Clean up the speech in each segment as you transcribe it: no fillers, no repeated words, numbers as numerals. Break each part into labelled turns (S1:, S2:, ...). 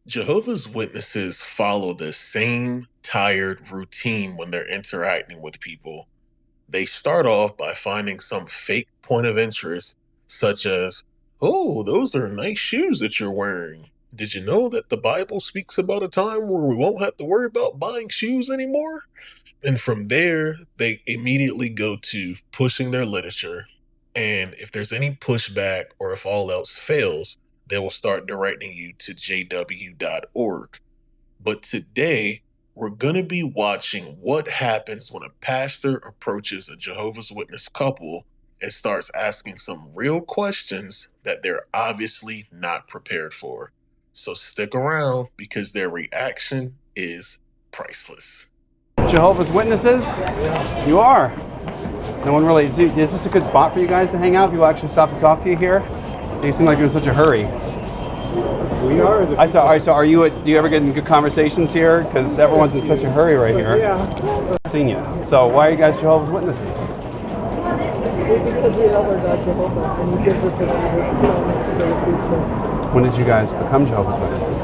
S1: Jehovah's Witnesses follow the same tired routine when they're interacting with people. They start off by finding some fake point of interest, such as, "Oh, those are nice shoes that you're wearing. Did you know that the Bible speaks about a time where we won't have to worry about buying shoes anymore?" And from there, they immediately go to pushing their literature. And if there's any pushback or if all else fails, they will start directing you to jw.org. But today, we're going to be watching what happens when a pastor approaches a Jehovah's Witness couple and starts asking some real questions that they're obviously not prepared for. So stick around because their reaction is priceless.
S2: Jehovah's Witnesses? You are. No one really. Is this a good spot for you guys to hang out? People actually stop to talk to you here? You seem like you're in such a hurry.
S3: We are.
S2: So are you? Do you ever get in good conversations here? Because everyone's in such a hurry right here.
S3: Yeah.
S2: Seeing you. So why are you guys Jehovah's Witnesses?
S3: Because we love our God Jehovah, and He gives us a promise for the future.
S2: When did you guys become Jehovah's Witnesses?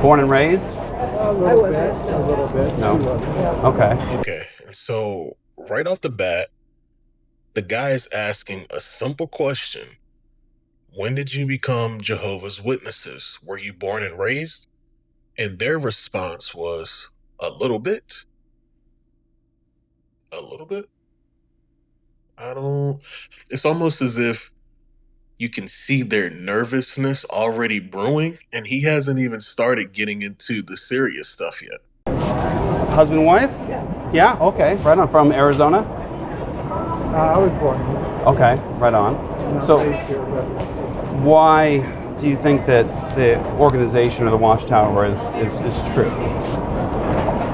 S2: Born and raised?
S3: A little bit.
S2: No. Okay.
S1: Okay, and so right off the bat, the guy is asking a simple question. When did you become Jehovah's Witnesses? Were you born and raised? And their response was, a little bit. A little bit? It's almost as if you can see their nervousness already brewing, and he hasn't even started getting into the serious stuff yet.
S2: Husband, wife? Yeah, okay. Right on. From Arizona?
S3: I was born here.
S2: Okay, right on.
S3: Not
S2: So
S3: raised here, but
S2: why do you think that the organization or the Watchtower is true?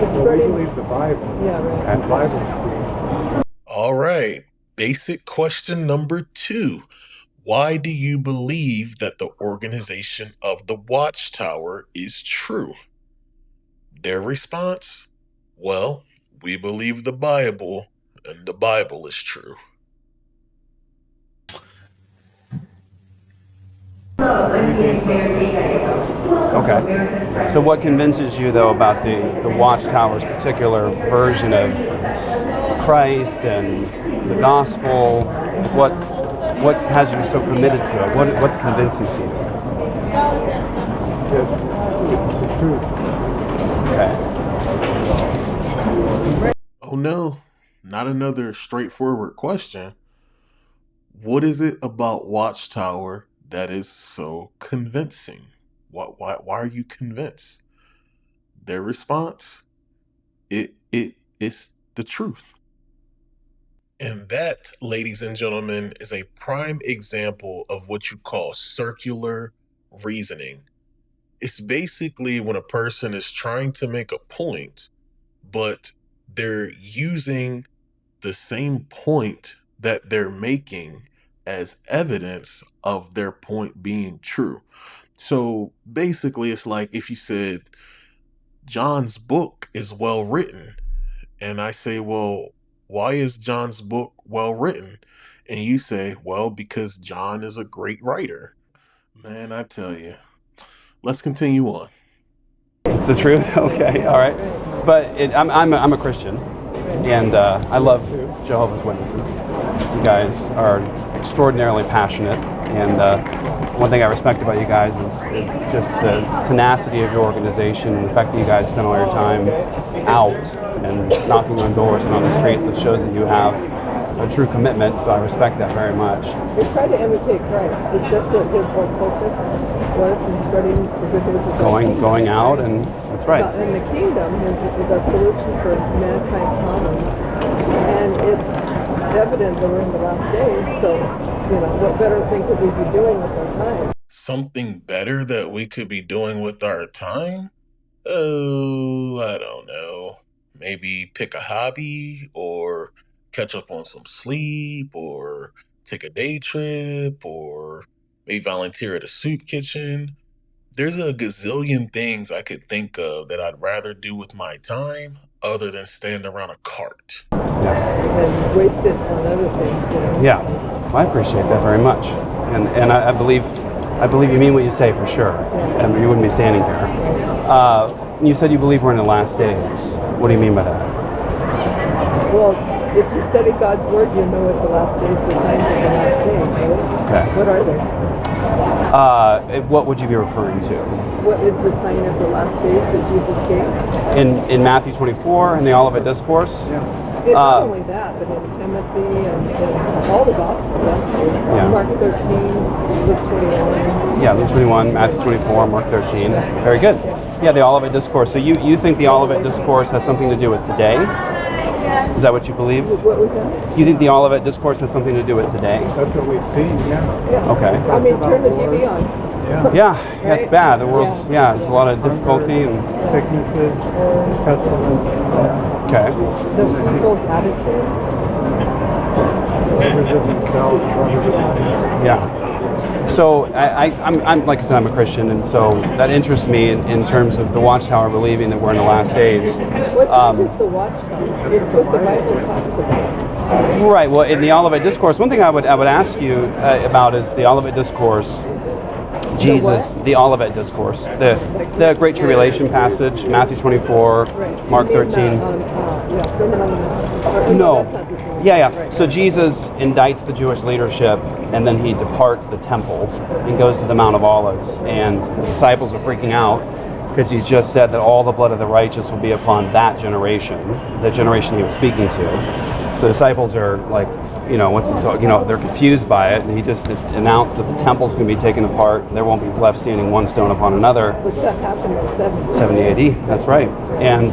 S3: we believe the Bible.
S4: Yeah, right.
S2: Okay.
S3: The Bible is true.
S1: All right, basic question number 2. Why do you believe that the organization of the Watchtower is true? Their response? Well, we believe the Bible, and the Bible is true.
S2: Okay. So what convinces you, though, about the Watchtower's particular version of Christ and the gospel? What has you so committed to it? What's convincing to you?
S3: It's the truth.
S2: Okay.
S1: Oh no, not another straightforward question. What is it about Watchtower that is so convincing? Why are you convinced? Their response? It's the truth. And that, ladies and gentlemen, is a prime example of what you call circular reasoning. It's basically when a person is trying to make a point, but they're using the same point that they're making as evidence of their point being true. So basically, it's like if you said, John's book is well written, and I say, well, why is John's book well written? And you say, well, because John is a great writer. Man, I tell you. Let's continue on.
S2: It's the truth. Okay. All right. But I'm a Christian, and I love Jehovah's Witnesses. You guys are extraordinarily passionate, and one thing I respect about you guys is just the tenacity of your organization and the fact that you guys spend all your time out and knocking on doors and on the streets. It shows that you have a true commitment, so I respect that very much.
S4: We try to imitate Christ. It's just what his whole focus was in spreading the good news of God.
S2: Going out, and that's right.
S4: And the kingdom is a solution for mankind's problems. And it's evident that we're in the last days, so, what better thing could we be doing with our time?
S1: Something better that we could be doing with our time? Oh, I don't know. Maybe pick a hobby, or catch up on some sleep, or take a day trip, or maybe volunteer at a soup kitchen. There's a gazillion things I could think of that I'd rather do with my time other than stand around a cart.
S4: And waste it on other things,
S2: Yeah, I appreciate that very much, and I believe I believe you mean what you say for sure. And you wouldn't be standing here. You said you believe we're in the last days. What do you mean by that?
S4: Well, if you study God's Word, you know what the last days, the signs of the last days, right?
S2: Okay.
S4: What are they?
S2: What would you be referring to?
S4: What is the sign of the last days that Jesus gave?
S2: In Matthew 24, in the Olivet discourse?
S4: It's not only that, but in Timothy and all the Gospels, actually.
S2: Yeah.
S4: Mark 13, Luke 21.
S2: Yeah, Luke 21, Matthew 24, Mark 13. Very good. Yeah, the Olivet discourse. So you think the Olivet discourse has something to do with today? Is that what you believe?
S4: What was that?
S2: You think the Olivet discourse has something to do with today?
S3: That's what we've seen, yeah.
S2: Okay.
S4: I mean, turn the TV on.
S2: Yeah, it's bad. The world's, there's a lot of difficulty and
S3: Sicknesses, pestilence,
S2: okay.
S4: The people's attitudes.
S3: lovers of themselves, lovers of money.
S2: Yeah. So I'm like I said, I'm a Christian, and so that interests me in terms of the Watchtower believing that we're in the last days.
S4: What's not just the Watchtower? It's what the Bible talks about.
S2: Right. Well, in the Olivet discourse, one thing I would ask you about is the Olivet discourse. Jesus, the Olivet discourse, the Great Tribulation passage, Matthew 24,
S4: Right.
S2: Mark
S4: You mean
S2: 13.
S4: Sermon on the Mount.
S2: No.
S4: That's not the same.
S2: Yeah.
S4: Right.
S2: So Jesus indicts the Jewish leadership, and then he departs the temple and goes to the Mount of Olives, and the disciples are freaking out because he's just said that all the blood of the righteous will be upon that generation, the generation he was speaking to. So the disciples are like, they're confused by it, and he just announced that the temple's going to be taken apart. There won't be left standing one stone upon another.
S4: Which that happened in
S2: 70 AD, that's right. And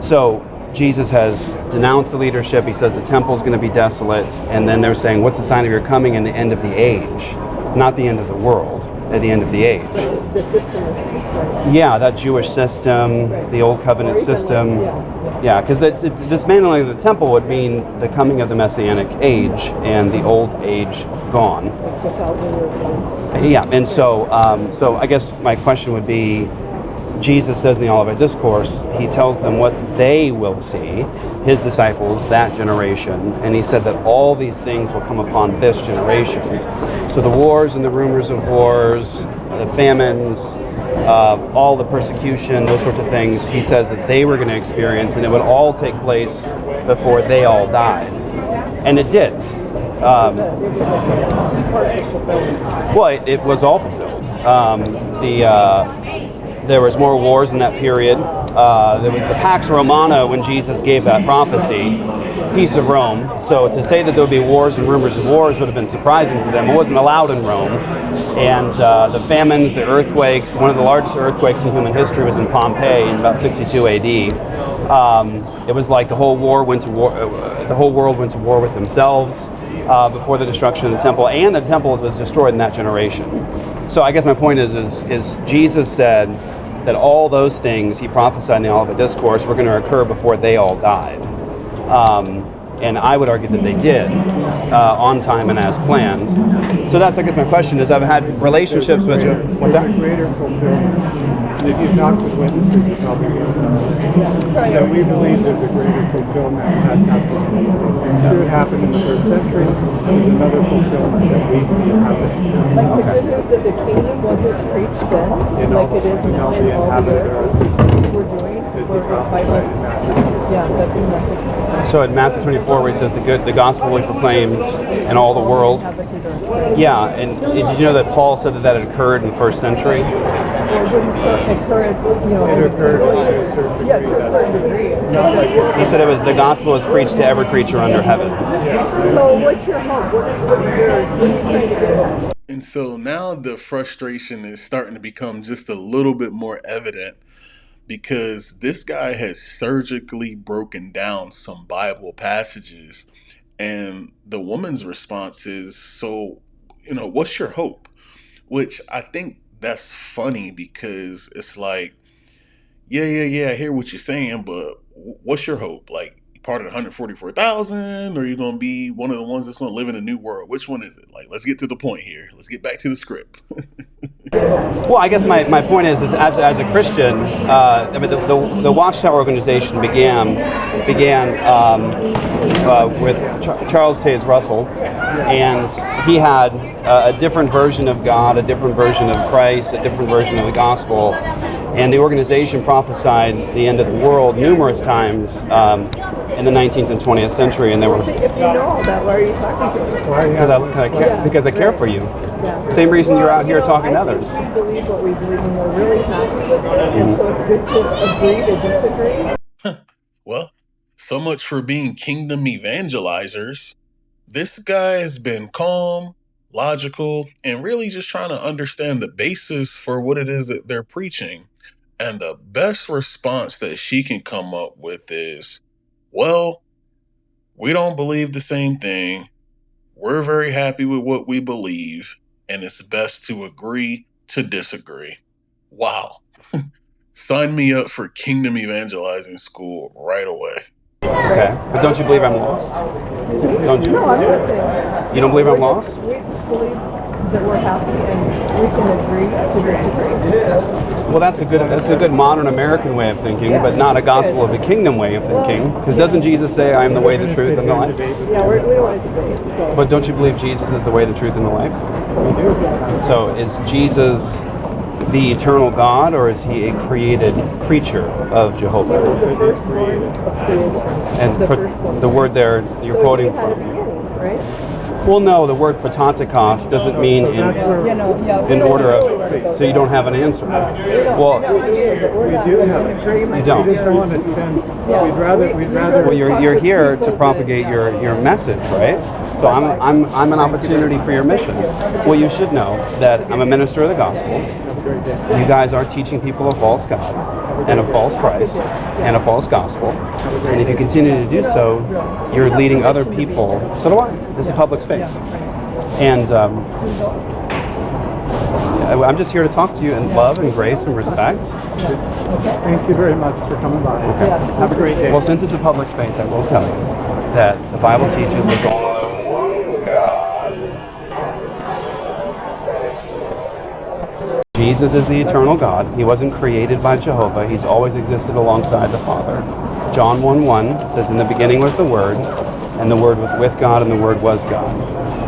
S2: so Jesus has denounced the leadership. He says the temple's going to be desolate, and then they're saying, what's the sign of your coming and the end of the age? Not the end of the world, at the end of the age.
S4: The system is
S2: Yeah, that Jewish system, the Old Covenant system. Yeah, because the dismantling of the temple would mean the coming of the Messianic age and the old age gone.
S4: It's 1,000 years old.
S2: Yeah, and so I guess my question would be, Jesus says in the Olivet Discourse, he tells them what they will see, his disciples, that generation, and he said that all these things will come upon this generation. So the wars and the rumors of wars, the famines, all the persecution, those sorts of things, he says that they were going to experience, and it would all take place before they all died. And it did. It was all fulfilled. There was more wars in that period. There was the Pax Romana when Jesus gave that prophecy, peace of Rome. So to say that there would be wars and rumors of wars would have been surprising to them. It wasn't allowed in Rome. And the famines, the earthquakes, one of the largest earthquakes in human history was in Pompeii in about 62 AD. It was like the whole world went to war with themselves before the destruction of the temple, and the temple was destroyed in that generation. So I guess my point is Jesus said that all those things he prophesied in the Olivet Discourse were going to occur before they all died. And I would argue that they did, on time and as planned. So that's, I guess, my question is, I've had relationships with... What's that?
S3: There's a greater fulfillment. If you talk with witnesses, you probably will know that we believe there's a greater fulfillment that happened. It happened in the first century. There's another fulfillment that we see happening.
S4: Like the good news of the kingdom wasn't preached then, like it is now in all the earth. We're doing, we're fighting. Yeah, that's in Matthew.
S2: So in Matthew 24, where he says the gospel will be proclaimed in all the world. Yeah, and did you know that Paul said that had occurred in the first century?
S4: It wouldn't occur,
S3: It occurred to
S4: to a certain degree.
S2: He said it was the gospel is preached to every creature under heaven.
S4: So what's your hope? What are you trying to get at?
S1: And so now the frustration is starting to become just a little bit more evident, because this guy has surgically broken down some Bible passages, and the woman's response is, so, what's your hope? Which I think that's funny, because it's like, yeah, I hear what you're saying, but what's your hope? Like, part of the 144,000, or you going to be one of the ones that's going to live in a new world? Which one is it? Like, let's get to the point here. Let's get back to the script.
S2: Well, I guess my point is as a Christian, the Watchtower organization began with Charles Taze Russell, and he had a different version of God, a different version of Christ, a different version of the gospel. And the organization prophesied the end of the world numerous times in the 19th and 20th century. And they were,
S4: If you know all that, why are you talking to me?
S2: because I care for you.
S4: Yeah.
S2: Same reason you're out here talking to others.
S4: We believe what we believe, and we're really happy with it. And so it's good to agree to disagree.
S1: Well, so much for being kingdom evangelizers. This guy has been calm, logical, and really just trying to understand the basis for what it is that they're preaching. And the best response that she can come up with is, well, we don't believe the same thing. We're very happy with what we believe, and it's best to agree to disagree. Wow. Sign me up for Kingdom Evangelizing School right away.
S2: Okay, but don't you believe I'm lost? Don't you?
S4: No, I'm not saying.
S2: You don't believe I'm lost?
S4: We just believe that we're happy and we can agree to disagree.
S2: Well, that's a good modern American way of thinking, but not a gospel of the kingdom way of thinking. Because doesn't Jesus say, "I am the way, the truth, and the life"?
S4: Yeah, we don't want to debate. So.
S2: But don't you believe Jesus is the way, the truth, and the life?
S3: We do.
S2: So is Jesus the eternal God, or is he a created creature of Jehovah?
S4: He was the firstborn of creation.
S2: And the word there you're
S4: so
S2: quoting
S4: he had a
S2: from.
S4: beginning, right?
S2: Well, no, the word prototikos doesn't mean in order of, so you don't have an answer. Well,
S3: We do have it.
S2: you don't.
S3: We just don't want to spend. We'd rather.
S2: Well, you're here to propagate your message, right? So I'm an opportunity for your mission. Well, you should know that I'm a minister of the gospel. You guys are teaching people a false God and a false Christ and a false gospel. And if you continue to do so, you're leading other people. So do I. This is a public space. And I'm just here to talk to you in love and grace and respect.
S3: Thank you very much for coming by. Okay. Have a great day.
S2: Well, since it's a public space, I will tell you that the Bible teaches there's only one God. Jesus is the eternal God. He wasn't created by Jehovah. He's always existed alongside the Father. John 1:1 says, "In the beginning was the Word, and the Word was with God, and the Word was God."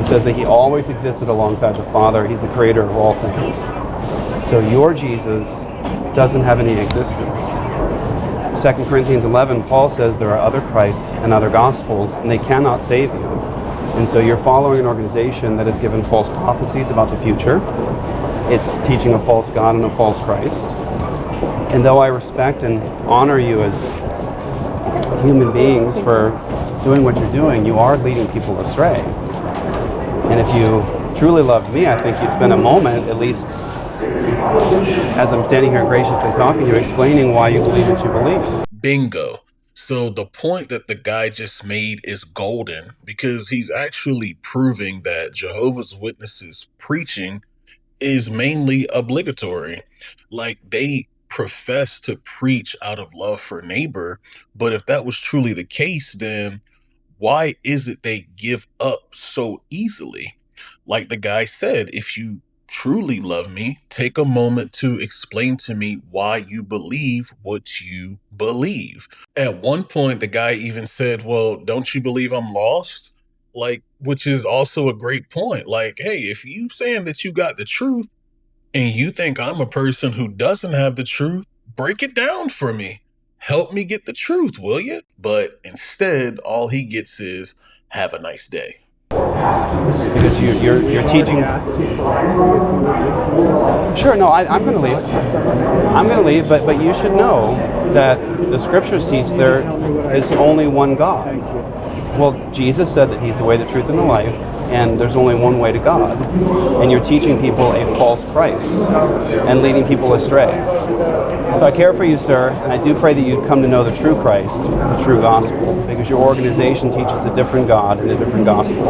S2: It says that he always existed alongside the Father. He's the creator of all things. So your Jesus doesn't have any existence. 2 Corinthians 11, Paul says there are other Christs and other gospels, and they cannot save you. And so you're following an organization that has given false prophecies about the future. It's teaching a false God and a false Christ. And though I respect and honor you as human beings for doing what you're doing, you are leading people astray. And if you truly loved me, I think you'd spend a moment, at least as I'm standing here graciously talking to you, explaining why you believe what you believe.
S1: Bingo. So the point that the guy just made is golden because he's actually proving that Jehovah's Witnesses preaching is mainly obligatory. Like they profess to preach out of love for neighbor, but if that was truly the case, then why is it they give up so easily? Like the guy said, if you truly love me, take a moment to explain to me why you believe what you believe. At one point, the guy even said, well, don't you believe I'm lost? Like, which is also a great point. Like, hey, if you saying that you got the truth and you think I'm a person who doesn't have the truth, break it down for me. Help me get the truth, will you? But instead, all he gets is, have a nice day.
S2: Because you're teaching. Sure, no, I'm going to leave. I'm going to leave, but you should know that the scriptures teach there is only one God. Well, Jesus said that he's the way, the truth, and the life, and there's only one way to God. And you're teaching people a false Christ and leading people astray. So I care for you, sir, and I do pray that you come to know the true Christ, the true gospel, because your organization teaches a different God and a different gospel.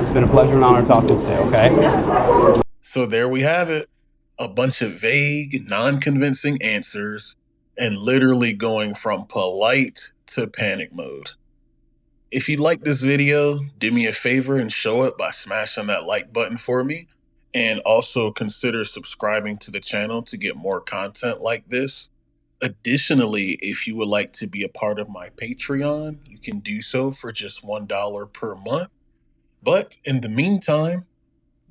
S2: It's been a pleasure and honor talking to you, okay?
S1: So there we have it. A bunch of vague, non-convincing answers and literally going from polite to panic mode. If you like this video, do me a favor and show it by smashing that like button for me. And also consider subscribing to the channel to get more content like this. Additionally, if you would like to be a part of my Patreon, you can do so for just $1 per month. But in the meantime,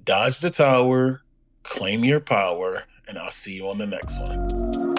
S1: dodge the tower, claim your power, and I'll see you on the next one.